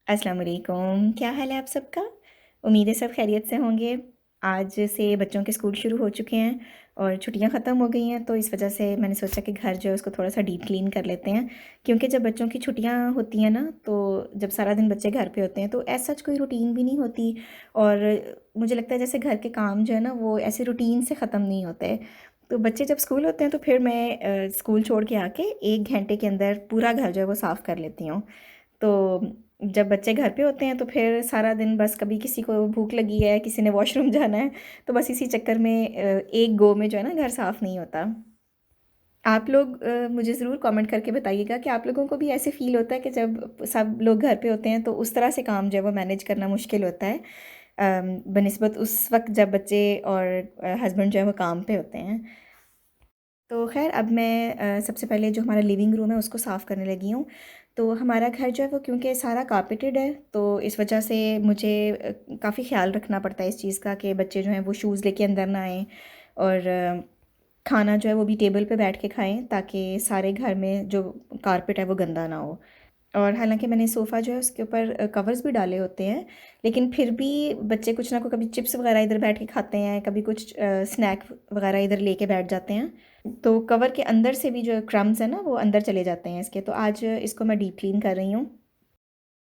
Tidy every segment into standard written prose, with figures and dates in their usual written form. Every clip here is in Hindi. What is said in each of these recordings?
अस्सलाम वालेकुम, क्या हाल है आप सबका? उम्मीद है सब खैरियत से होंगे। आज से बच्चों के स्कूल शुरू हो चुके हैं और छुट्टियां ख़त्म हो गई हैं, तो इस वजह से मैंने सोचा कि घर जो है उसको थोड़ा सा डीप क्लीन कर लेते हैं। क्योंकि जब बच्चों की छुट्टियां होती हैं ना, तो जब सारा दिन बच्चे घर पे होते हैं तो ऐसा सच कोई रूटीन भी नहीं होती। और मुझे लगता है जैसे घर के काम जो है ना वो ऐसे रूटीन से ख़त्म नहीं होते। तो बच्चे जब स्कूल होते हैं तो फिर मैं स्कूल छोड़ के आके 1 घंटे के अंदर पूरा घर जो है वो साफ़ कर लेती हूँ। तो जब बच्चे घर पे होते हैं तो फिर सारा दिन बस कभी किसी को भूख लगी है, किसी ने वॉशरूम जाना है, तो बस इसी चक्कर में एक गो में जो है ना घर साफ़ नहीं होता। आप लोग मुझे ज़रूर कमेंट करके बताइएगा कि आप लोगों को भी ऐसे फ़ील होता है कि जब सब लोग घर पे होते हैं तो उस तरह से काम जो है वो मैनेज करना मुश्किल होता है, बनिस्बत उस वक्त जब बच्चे और हस्बैंड जो है वो काम पे होते हैं। तो ख़ैर अब मैं सबसे पहले जो हमारा लिविंग रूम है उसको साफ़ करने लगी हूँ। तो हमारा घर जो है वो क्योंकि सारा कारपेटेड है, तो इस वजह से मुझे काफ़ी ख़्याल रखना पड़ता है इस चीज़ का कि बच्चे जो हैं वो शूज़ लेके अंदर ना आएँ। और खाना जो है वो भी टेबल पे बैठ के खाएँ ताकि सारे घर में जो कारपेट है वो गंदा ना हो। और हालांकि मैंने सोफ़ा जो है उसके ऊपर कवर्स भी डाले होते हैं, लेकिन फिर भी बच्चे कुछ ना कुछ कभी चिप्स वगैरह इधर बैठ के खाते हैं, कभी कुछ स्नैक वगैरह इधर लेके बैठ जाते हैं। तो कवर के अंदर से भी जो क्रम्स है ना वो अंदर चले जाते हैं इसके। तो आज इसको मैं डीप क्लीन कर रही हूँ।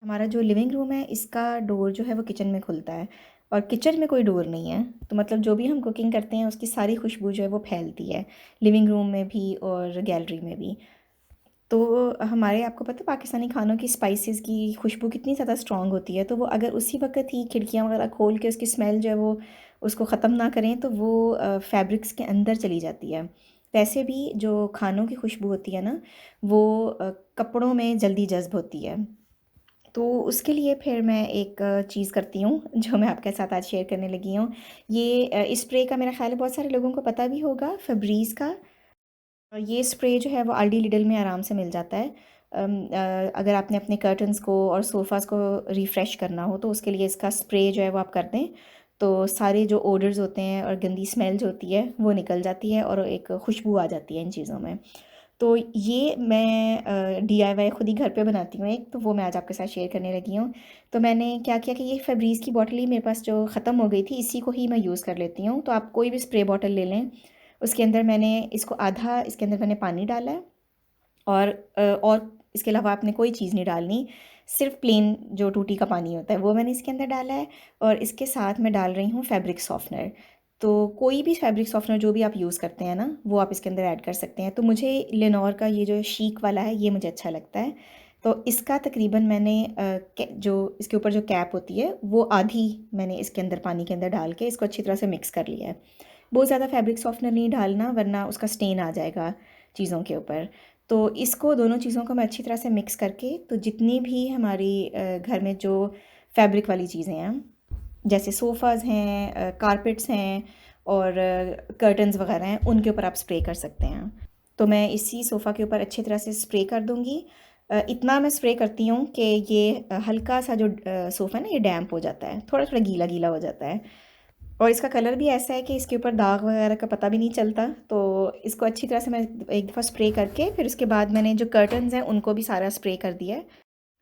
हमारा जो लिविंग रूम है इसका डोर जो है वो किचन में खुलता है, और किचन में कोई डोर नहीं है। तो मतलब जो भी हम कुकिंग करते हैं उसकी सारी खुशबू जो है वो फैलती है लिविंग रूम में भी और गैलरी में भी। तो हमारे आपको पता है पाकिस्तानी खानों की स्पाइसेस की खुशबू कितनी ज़्यादा स्ट्रॉन्ग होती है, तो वो अगर उसी वक्त ही खिड़कियाँ वगैरह खोल के उसकी स्मेल जो है वो उसको ख़त्म ना करें तो वो फैब्रिक्स के अंदर चली जाती है। वैसे भी जो खानों की खुशबू होती है ना वो कपड़ों में जल्दी जज्ब होती है। तो उसके लिए फिर मैं एक चीज़ करती हूँ जो मैं आपके साथ आज शेयर करने लगी हूँ। ये इस स्प्रे का मेरा ख़्याल है बहुत सारे लोगों को पता भी होगा, फेब्रीज़ का। और ये स्प्रे जो है वो आलडी लिडल में आराम से मिल जाता है। अगर आपने अपने कर्टन्स को और सोफ़ाज़ को रिफ़्रेश करना हो तो उसके लिए इसका स्प्रे जो है वो आप कर दें, तो सारे जो ओडर्स होते हैं और गंदी स्मेल जो होती है वो निकल जाती है और एक खुशबू आ जाती है इन चीज़ों में। तो ये मैं डीआईवाई खुद ही घर पे बनाती हूँ एक, तो वो मैं आज आपके साथ शेयर करने लगी हूँ। तो मैंने क्या किया कि ये फेब्रीज़ की बॉटल ही मेरे पास जो ख़त्म हो गई थी, इसी को ही मैं यूज़ कर लेती हूँ। तो आप कोई भी स्प्रे बॉटल ले लें, उसके अंदर मैंने इसको आधा इसके अंदर मैंने पानी डाला है। और इसके अलावा आपने कोई चीज़ नहीं डालनी, सिर्फ प्लेन जो टूटी का पानी होता है वो मैंने इसके अंदर डाला है। और इसके साथ मैं डाल रही हूँ फैब्रिक सॉफ्टनर। तो कोई भी फैब्रिक सॉफ्टनर जो भी आप यूज़ करते हैं ना वो आप इसके अंदर ऐड कर सकते हैं। तो मुझे लेनोर का ये जो शीक वाला है ये मुझे अच्छा लगता है। तो इसका तकरीबन मैंने जो इसके ऊपर जो कैप होती है वो आधी मैंने इसके अंदर पानी के अंदर डाल के इसको अच्छी तरह से मिक्स कर लिया है। बहुत ज़्यादा फैब्रिक सॉफ्टनर नहीं डालना वरना उसका स्टेन आ जाएगा चीज़ों के ऊपर। तो इसको दोनों चीज़ों को मैं अच्छी तरह से मिक्स करके, तो जितनी भी हमारी घर में जो फैब्रिक वाली चीज़ें हैं जैसे सोफ़ाज़ हैं, कारपेट्स हैं और कर्टन्स वगैरह हैं, उनके ऊपर आप स्प्रे कर सकते हैं। तो मैं इसी सोफ़ा के ऊपर अच्छी तरह से स्प्रे कर दूँगी। इतना मैं स्प्रे करती हूँ कि ये हल्का सा जो सोफ़ा है ना ये डैम्प हो जाता है, थोड़ा थोड़ा गीला गीला हो जाता है। और इसका कलर भी ऐसा है कि इसके ऊपर दाग वगैरह का पता भी नहीं चलता। तो इसको अच्छी तरह से मैं एक दफ़ा स्प्रे करके फिर उसके बाद मैंने जो कर्टन्स हैं उनको भी सारा स्प्रे कर दिया है।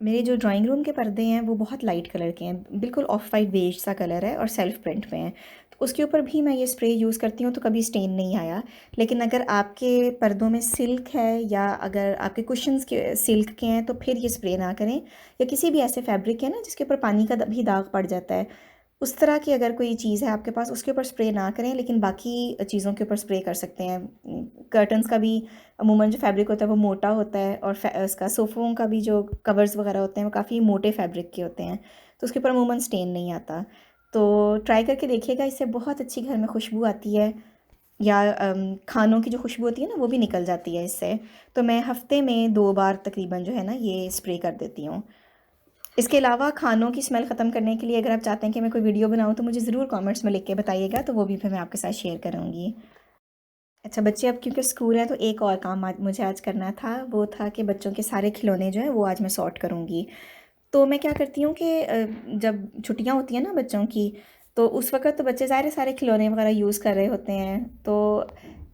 मेरे जो ड्राइंग रूम के पर्दे हैं वो बहुत लाइट कलर के हैं, बिल्कुल ऑफ वाइट बेज सा कलर है और सेल्फ प्रिंट में है। तो उसके ऊपर भी मैं ये स्प्रे यूज़ करती हूँ तो कभी स्टेन नहीं आया। लेकिन अगर आपके पर्दों में सिल्क है या अगर आपके कुशन्स के सिल्क के हैं तो फिर ये स्प्रे ना करें। या किसी भी ऐसे फैब्रिक है ना जिसके ऊपर पानी का भी दाग पड़ जाता है, उस तरह की अगर कोई चीज़ है आपके पास उसके ऊपर स्प्रे ना करें, लेकिन बाकी चीज़ों के ऊपर स्प्रे कर सकते हैं। कर्टन्स का भी अमूमन जो फैब्रिक होता है वो मोटा होता है, और उसका सोफ़ों का भी जो कवर्स वगैरह होते हैं वो काफ़ी मोटे फैब्रिक के होते हैं, तो उसके ऊपर अमूमन स्टेन नहीं आता। तो ट्राई करके देखिएगा, इससे बहुत अच्छी घर में खुशबू आती है। या खानों की जो खुशबू होती है ना वो भी निकल जाती है इससे। तो मैं हफ़्ते में 2 बार तकरीबन जो है ना ये स्प्रे कर देती हूँ। इसके अलावा खानों की स्मेल ख़त्म करने के लिए अगर आप चाहते हैं कि मैं कोई वीडियो बनाऊँ तो मुझे ज़रूर कमेंट्स में लिख के बताइएगा, तो वो भी फिर मैं आपके साथ शेयर करूँगी। अच्छा, बच्चे अब क्योंकि स्कूल हैं तो एक और काम आज मुझे आज करना था, वो था कि बच्चों के सारे खिलौने जो हैं वो आज मैं सॉर्ट करूँगी। तो मैं क्या करती हूँ कि जब छुट्टियाँ होती हैं ना बच्चों की, तो उस वक़्त तो बच्चे ज़ाहिर है सारे खिलौने वगैरह यूज़ कर रहे होते हैं। तो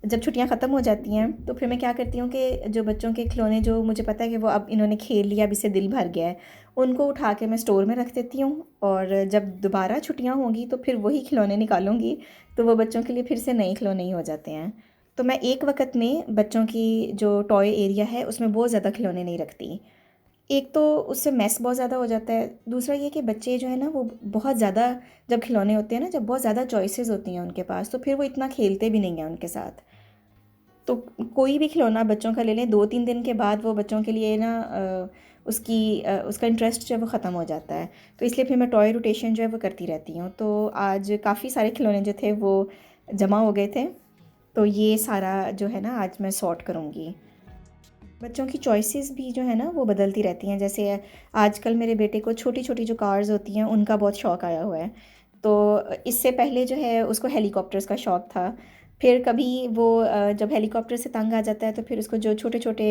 जब छुट्टियाँ ख़त्म हो जाती हैं तो फिर मैं क्या करती हूँ कि जो बच्चों के खिलौने जो मुझे पता है कि वो अब इन्होंने खेल लिया, अब इससे दिल भर गया है, उनको उठा के मैं स्टोर में रख देती हूँ। और जब दोबारा छुट्टियाँ होंगी तो फिर वही खिलौने निकालूँगी, तो वो बच्चों के लिए फिर से नए खिलौने ही हो जाते हैं। तो मैं एक वक़्त में बच्चों की जो टॉय एरिया है उसमें बहुत ज़्यादा खिलौने नहीं रखती। एक तो उससे मेस बहुत ज़्यादा हो जाता है, दूसरा ये कि बच्चे जो है ना वो बहुत ज़्यादा, जब खिलौने होते हैं ना, जब बहुत ज़्यादा चॉइसेस होती हैं उनके पास, तो फिर वो इतना खेलते भी नहीं हैं उनके साथ। तो कोई भी खिलौना बच्चों का ले लें, 2-3 दिन के बाद वो बच्चों के लिए ना उसका इंटरेस्ट जो है वो ख़त्म हो जाता है। तो इसलिए फिर मैं टॉय रोटेशन जो है वो करती रहती हूँ। तो आज काफ़ी सारे खिलौने जो थे वो जमा हो गए थे, तो ये सारा जो है ना आज मैं सॉर्ट करूँगी। बच्चों की चॉइसेस भी जो है ना वो बदलती रहती हैं। जैसे आजकल मेरे बेटे को छोटी-छोटी जो कार्स होती हैं उनका बहुत शौक़ आया हुआ है। तो इससे पहले जो है उसको हेलीकॉप्टर्स का शौक़ था। फिर कभी वो जब हेलीकॉप्टर से तंग आ जाता है तो फिर उसको जो छोटे-छोटे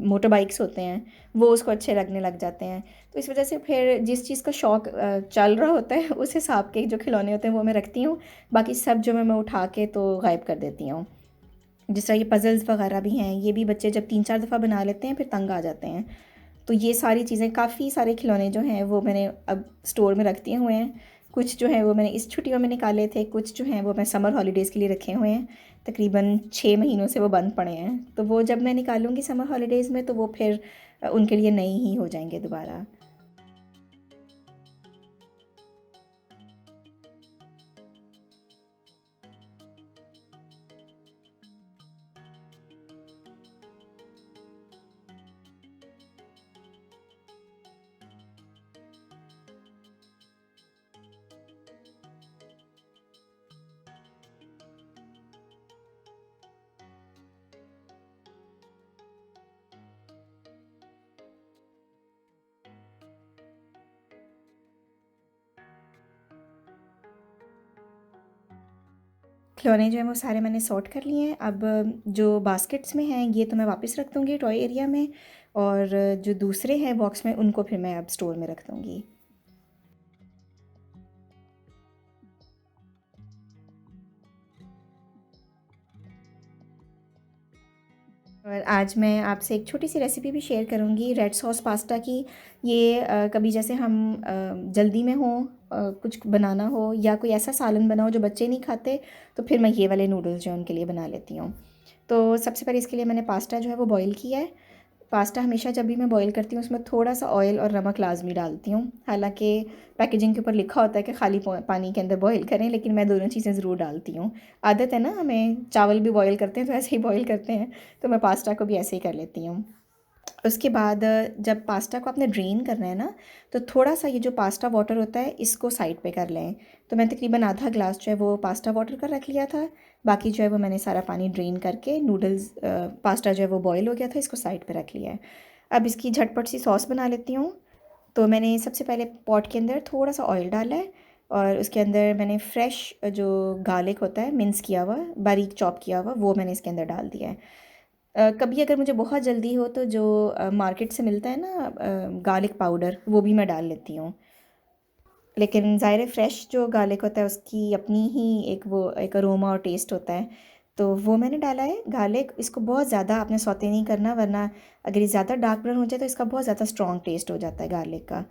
मोटर बाइक्स होते हैं वो उसको अच्छे लगने लग जाते हैं। तो इस वज़ह से फिर जिस चीज़ का शौक़ चल रहा होता है उस हिसाब के जो खिलौने होते हैं वो मैं रखती हूँ। बाकी सब जो मैं उठा के तो गायब कर देती हूँ। जिस तरह ये पज़ल्स वगैरह भी हैं, ये भी बच्चे जब 3-4 दफ़ा बना लेते हैं फिर तंग आ जाते हैं। तो ये सारी चीज़ें, काफ़ी सारे खिलौने जो हैं वो मैंने अब स्टोर में रख दिए हुए हैं। कुछ जो हैं वो मैंने इस छुट्टियों में निकाले थे, कुछ जो हैं वो मैं समर हॉलीडेज़ के लिए रखे हुए हैं। तकरीबन 6 महीनों से वो बंद पड़े हैं। तो वो जब मैं निकालूँगी समर हॉलीडेज़ में तो वो फिर उनके लिए नए ही हो जाएँगे दोबारा। खिलौने जो हैं वो सारे मैंने सॉर्ट कर लिए हैं। अब जो बास्केट्स में हैं ये तो मैं वापस रख दूँगी टॉय एरिया में, और जो दूसरे हैं बॉक्स में उनको फिर मैं अब स्टोर में रख दूँगी। और आज मैं आपसे एक छोटी-सी रेसिपी भी शेयर करूँगी रेड सॉस पास्ता की। ये कभी जैसे हम जल्दी में हों, कुछ बनाना हो या कोई ऐसा सालन बना हो जो बच्चे नहीं खाते, तो फिर मैं ये वाले नूडल्स जो हैं उनके लिए बना लेती हूँ। तो सबसे पहले इसके लिए मैंने पास्ता जो है वो बॉयल किया है। पास्ता हमेशा जब भी मैं बॉयल करती हूँ उसमें थोड़ा-सा ऑयल और नमक लाज़मी डालती हूँ। हालाँकि पैकेजिंग के ऊपर लिखा होता है कि खाली पानी के अंदर बॉयल करें, लेकिन मैं दोनों चीज़ें ज़रूर डालती हूँ। आदत है ना, हमें चावल भी बॉयल करते हैं तो ऐसे ही बॉयल करते हैं, तो मैं पास्ता को भी ऐसे ही कर लेती हूँ। उसके बाद जब पास्ता को आपने ड्रेन करना है ना, तो थोड़ा-सा ये जो पास्ता वाटर होता है इसको साइड पे कर लें। तो मैं तकरीबन आधा ग्लास जो है वो पास्ता वाटर का रख लिया था। बाकी जो है वो मैंने सारा पानी ड्रेन करके नूडल्स, पास्ता जो है वो बॉयल हो गया था, इसको साइड पे रख लिया है। अब इसकी झटपट सी सॉस बना लेती हूँ। तो मैंने सबसे पहले पॉट के अंदर थोड़ा-सा ऑयल डाला है, और उसके अंदर मैंने फ्रेश जो गार्लिक होता है मिन्स किया हुआ, बारीक चॉप किया हुआ, वो मैंने इसके अंदर डाल दिया है। कभी अगर मुझे बहुत जल्दी हो तो जो मार्केट से मिलता है ना गार्लिक पाउडर, वो भी मैं डाल लेती हूँ। लेकिन ज़ाहिर है फ्रेश जो गार्लिक होता है उसकी अपनी ही एक अरोमा और टेस्ट होता है। तो वो मैंने डाला है गार्लिक। इसको बहुत ज़्यादा आपने सौते नहीं करना, वरना अगर ये ज़्यादा डार्क ब्राउन हो जाए तो इसका बहुत ज़्यादा स्ट्रॉन्ग टेस्ट हो जाता है गार्लिक का।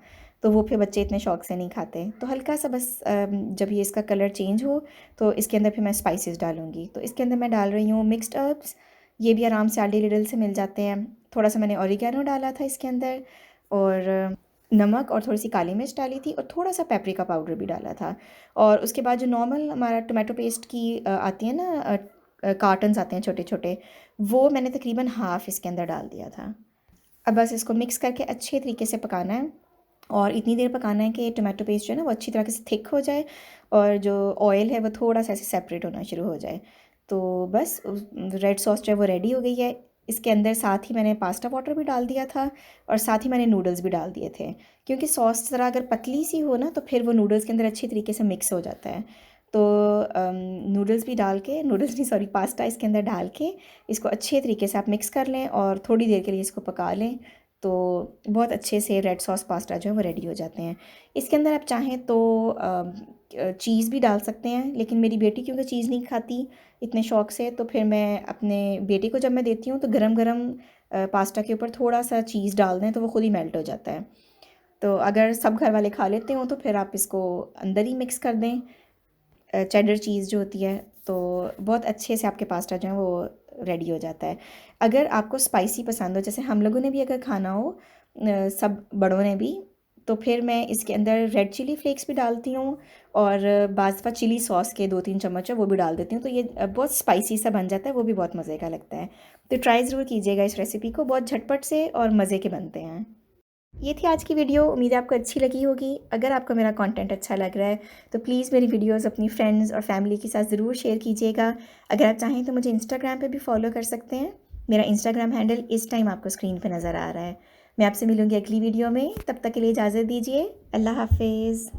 तो वो फिर बच्चे इतने शौक से नहीं खाते। तो हल्का सा बस जब ये इसका कलर चेंज हो तो इसके अंदर फिर मैं स्पाइसेस डालूँगी। तो इसके अंदर मैं डाल रही हूँ मिक्स्ड हर्ब्स। ये भी आराम से आडी लिडल से मिल जाते हैं। थोड़ा सा मैंने ऑरिगेनो डाला था इसके अंदर, और नमक और थोड़ी सी काली मिर्च डाली थी, और थोड़ा सा पेपरिका पाउडर भी डाला था। और उसके बाद जो नॉर्मल हमारा टोमेटो पेस्ट की आती है ना, कार्टन्स आते हैं छोटे छोटे, वो मैंने तकरीबन हाफ़ इसके अंदर डाल दिया था। अब बस इसको मिक्स करके अच्छे तरीके से पकाना है, और इतनी देर पकाना है कि टोमेटो पेस्ट जो है ना वो अच्छी तरह से थिक हो जाए, और जो ऑयल है वो थोड़ा सा ऐसे सेपरेट होना शुरू हो जाए। तो बस रेड सॉस जो है वो रेडी हो गई है। इसके अंदर साथ ही मैंने पास्ता वाटर भी डाल दिया था, और साथ ही मैंने नूडल्स भी डाल दिए थे, क्योंकि सॉस ज़रा अगर पतली सी हो ना तो फिर वो नूडल्स के अंदर अच्छी तरीके से मिक्स हो जाता है। तो नूडल्स भी डाल के, नूडल्स नहीं सॉरी, पास्ता इसके अंदर डाल के इसको अच्छे तरीके से आप मिक्स कर लें और थोड़ी देर के लिए इसको पका लें। तो बहुत अच्छे से रेड सॉस पास्ता जो है वो रेडी हो जाते हैं। इसके अंदर आप चाहें तो चीज़ भी डाल सकते हैं, लेकिन मेरी बेटी क्योंकि चीज़ नहीं खाती इतने शौक़ से, तो फिर मैं अपने बेटे को जब मैं देती हूँ तो गरम गरम पास्ता के ऊपर थोड़ा सा चीज़ डाल दें तो वो खुद ही मेल्ट हो जाता है। तो अगर सब घर वाले खा लेते हो तो फिर आप इसको अंदर ही मिक्स कर दें, चेडर चीज़ जो होती है, तो बहुत अच्छे से आपके पास्ता जो है वो रेडी हो जाता है। अगर आपको स्पाइसी पसंद हो, जैसे हम लोगों ने भी अगर खाना हो, सब बड़ों ने भी, तो फिर मैं इसके अंदर रेड चिली फ्लेक्स भी डालती हूँ और बाज़ दफ़ा चिली सॉस के 2-3 चम्मच है वो भी डाल देती हूँ, तो ये बहुत स्पाइसी सा बन जाता है, वो भी बहुत मज़े का लगता है। तो ट्राई ज़रूर कीजिएगा इस रेसिपी को, बहुत झटपट से और मज़े के बनते हैं। ये थी आज की वीडियो, उम्मीद है आपको अच्छी लगी होगी। अगर आपको मेरा कंटेंट अच्छा लग रहा है तो प्लीज़ मेरी वीडियोस अपनी फ्रेंड्स और फैमिली के साथ ज़रूर शेयर कीजिएगा। अगर आप चाहें तो मुझे इंस्टाग्राम पे भी फॉलो कर सकते हैं। मेरा इंस्टाग्राम हैंडल इस टाइम आपको स्क्रीन पे नज़र आ रहा है। मैं आपसे मिलूँगी अगली वीडियो में, तब तक के लिए इजाज़त दीजिए। अल्लाह हाफ़िज़।